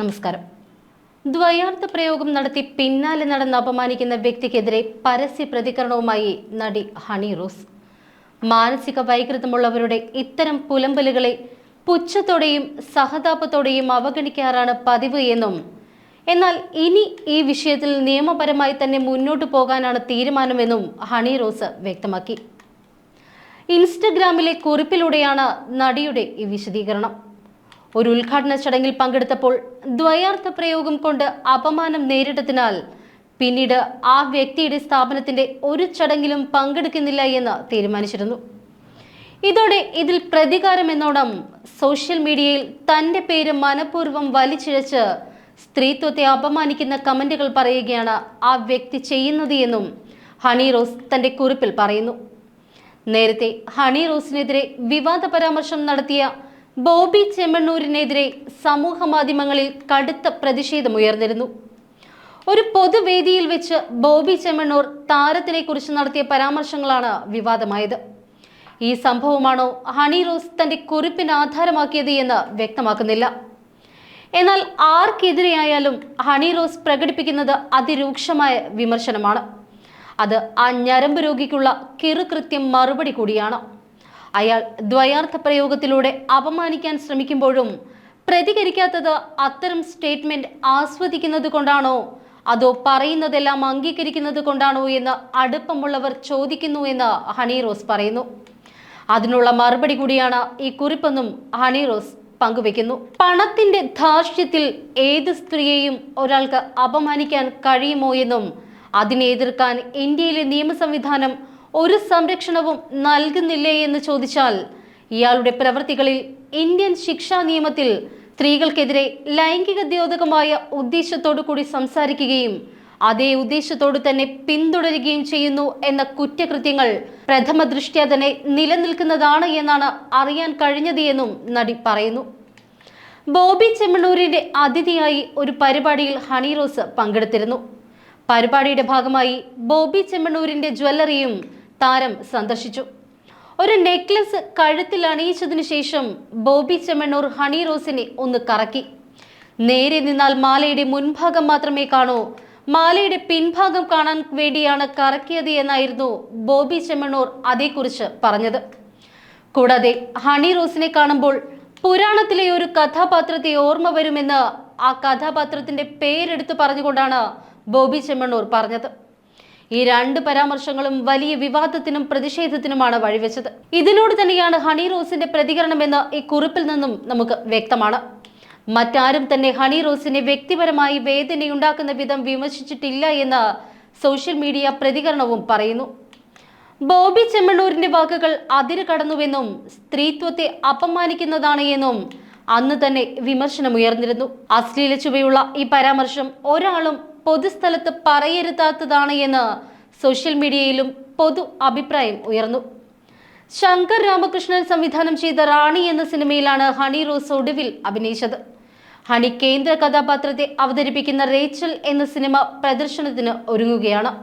നമസ്കാരം. ദ്വയാർത്ഥ പ്രയോഗം നടത്തി പിന്നാലെ നടന്ന് അപമാനിക്കുന്ന വ്യക്തിക്കെതിരെ പരസ്യ പ്രതികരണവുമായി നടി ഹണി റോസ്. മാനസിക വൈകൃതമുള്ളവരുടെ ഇത്തരം പുലമ്പലുകളെ പുച്ഛത്തോടെയും സഹതാപത്തോടെയും അവഗണിക്കാറാണ് പതിവ് എന്നും, എന്നാൽ ഇനി ഈ വിഷയത്തിൽ നിയമപരമായി തന്നെ മുന്നോട്ടു പോകാനാണ് തീരുമാനമെന്നും ഹണി റോസ് വ്യക്തമാക്കി. ഇൻസ്റ്റഗ്രാമിലെ കുറിപ്പിലൂടെയാണ് നടിയുടെ ഈ വിശദീകരണം. ഒരു ഉദ്ഘാടന ചടങ്ങിൽ പങ്കെടുത്തപ്പോൾ ദ്വയാർത്ഥ പ്രയോഗം കൊണ്ട് അപമാനം നേരിട്ടതിനാൽ പിന്നീട് ആ വ്യക്തിയുടെ സ്ഥാപനത്തിന്റെ ഒരു ചടങ്ങിലും പങ്കെടുക്കുന്നില്ല എന്ന് തീരുമാനിച്ചിരുന്നു. ഇതോടെ ഇതിൽ പ്രതികാരം എന്നോണം സോഷ്യൽ മീഡിയയിൽ തന്റെ പേര് മനഃപൂർവ്വം വലിച്ചിഴച്ച് സ്ത്രീത്വത്തെ അപമാനിക്കുന്ന കമന്റുകൾ പറയുകയാണ് ആ വ്യക്തി ചെയ്യുന്നത് എന്നും ഹണി റോസ് തന്റെ കുറിപ്പിൽ പറയുന്നു. നേരത്തെ ഹണി റോസിനെതിരെ വിവാദ പരാമർശം നടത്തിയ ബോബി ചെമ്മണ്ണൂരിനെതിരെ സമൂഹ മാധ്യമങ്ങളിൽ കടുത്ത പ്രതിഷേധമുയർന്നിരുന്നു. ഒരു പൊതുവേദിയിൽ വെച്ച് ബോബി ചെമ്മണ്ണൂർ താരത്തിനെ കുറിച്ച് നടത്തിയ പരാമർശങ്ങളാണ് വിവാദമായത്. ഈ സംഭവമാണോ ഹണി റോസ് തന്റെ കുറിപ്പിന് ആധാരമാക്കിയത് എന്ന് വ്യക്തമാക്കുന്നില്ല. എന്നാൽ ആർക്കെതിരെയായാലും ഹണി റോസ് പ്രകടിപ്പിക്കുന്നത് അതിരൂക്ഷമായ വിമർശനമാണ്. അത് ആ ഞരമ്പ് രോഗിക്കുള്ള കിറുകൃത്യം മറുപടി കൂടിയാണ്. അയാൾ ദ്വയാർത്ഥ പ്രയോഗത്തിലൂടെ അപമാനിക്കാൻ ശ്രമിക്കുമ്പോഴും പ്രതികരിക്കാത്തത് അത്തരം സ്റ്റേറ്റ്മെന്റ് ആസ്വദിക്കുന്നത് കൊണ്ടാണോ അതോ പറയുന്നതെല്ലാം അംഗീകരിക്കുന്നത് കൊണ്ടാണോ എന്ന് അടുപ്പമുള്ളവർ ചോദിക്കുന്നു എന്ന് ഹണി റോസ് പറയുന്നു. അതിനുള്ള മറുപടി കൂടിയാണ് ഈ കുറിപ്പെന്നും ഹണി റോസ് പങ്കുവെക്കുന്നു. പണത്തിന്റെ ധാർഷ്ട്യത്തിൽ ഏത് സ്ത്രീയെയും ഒരാൾക്ക് അപമാനിക്കാൻ കഴിയുമോ എന്നും അതിനെ എതിർക്കാൻ ഇന്ത്യയിലെ നിയമ സംവിധാനം ഒരു സംരക്ഷണവും നൽകുന്നില്ലേ എന്ന് ചോദിച്ചാൽ ഇയാളുടെ പ്രവൃത്തികളിൽ ഇന്ത്യൻ ശിക്ഷാ നിയമത്തിൽ സ്ത്രീകൾക്കെതിരെ ലൈംഗിക ദ്യോതകമായ ഉദ്ദേശത്തോടു കൂടി സംസാരിക്കുകയും അതേ ഉദ്ദേശത്തോടു തന്നെ പിന്തുടരുകയും ചെയ്യുന്നു എന്ന കുറ്റകൃത്യങ്ങൾ പ്രഥമ ദൃഷ്ട്യാ തന്നെ നിലനിൽക്കുന്നതാണ് എന്നാണ് അറിയാൻ കഴിഞ്ഞത് എന്നും നടി പറയുന്നു. ബോബി ചെമ്മണ്ണൂരിന്റെ അതിഥിയായി ഒരു പരിപാടിയിൽ ഹണി റോസ് പങ്കെടുത്തിരുന്നു. പരിപാടിയുടെ ഭാഗമായി ബോബി ചെമ്മണ്ണൂരിന്റെ ജ്വല്ലറിയും താരം സന്ദർശിച്ചു. ഒരു നെക്ലസ് കഴുത്തിൽ അണിയിച്ചതിനു ശേഷം ബോബി ചെമ്മണ്ണൂർ ഹണി റോസിനെ ഒന്ന് കറക്കി. നേരെ നിന്നാൽ മാലയുടെ മുൻഭാഗം മാത്രമേ കാണൂ, മാലയുടെ പിൻഭാഗം കാണാൻ വേണ്ടിയാണ് കറക്കിയത് എന്നായിരുന്നു ബോബി ചെമ്മണ്ണൂർ അതേക്കുറിച്ച് പറഞ്ഞത്. കൂടാതെ ഹണി റോസിനെ കാണുമ്പോൾ പുരാണത്തിലെ ഒരു കഥാപാത്രത്തെ ഓർമ്മ വരുമെന്ന് ആ കഥാപാത്രത്തിന്റെ പേരെടുത്ത് പറഞ്ഞുകൊണ്ടാണ് ബോബി ചെമ്മണ്ണൂർ പറഞ്ഞത്. ഈ രണ്ട് പരാമർശങ്ങളും വലിയ വിവാദത്തിനും പ്രതിഷേധത്തിനുമാണ് വഴിവെച്ചത്. ഇതിനോട് തന്നെയാണ് ഹണി റോസിന്റെ പ്രതികരണമെന്ന് ഈ കുറിപ്പിൽ നിന്നും നമുക്ക് വ്യക്തമാണ്. മറ്റാരും തന്നെ ഹണി റോസിനെ വ്യക്തിപരമായി വേദനയുണ്ടാക്കുന്ന വിധം വിമർശിച്ചിട്ടില്ല എന്ന് സോഷ്യൽ മീഡിയ പ്രതികരണവും പറയുന്നു. ബോബി ചെമ്മണ്ണൂരിന്റെ വാക്കുകൾ അതിര് കടന്നുവെന്നും സ്ത്രീത്വത്തെ അപമാനിക്കുന്നതാണ് എന്നും അന്ന് തന്നെ വിമർശനമുയർന്നിരുന്നു. അശ്ലീല ചുവയുള്ള ഈ പരാമർശം ഒരാളും പൊതുസ്ഥലത്ത് പറയരുതാത്തതാണ് എന്ന് സോഷ്യൽ മീഡിയയിലും പൊതു അഭിപ്രായം ഉയർന്നു. ശങ്കർ രാമകൃഷ്ണൻ സംവിധാനം ചെയ്ത റാണി എന്ന സിനിമയിലാണ് ഹണി റോസ് ഒടുവിൽ അഭിനയിച്ചത്. ഹണി കേന്ദ്ര കഥാപാത്രത്തെ അവതരിപ്പിക്കുന്ന റേച്ചൽ എന്ന സിനിമ പ്രദർശനത്തിന് ഒരുങ്ങുകയാണ്.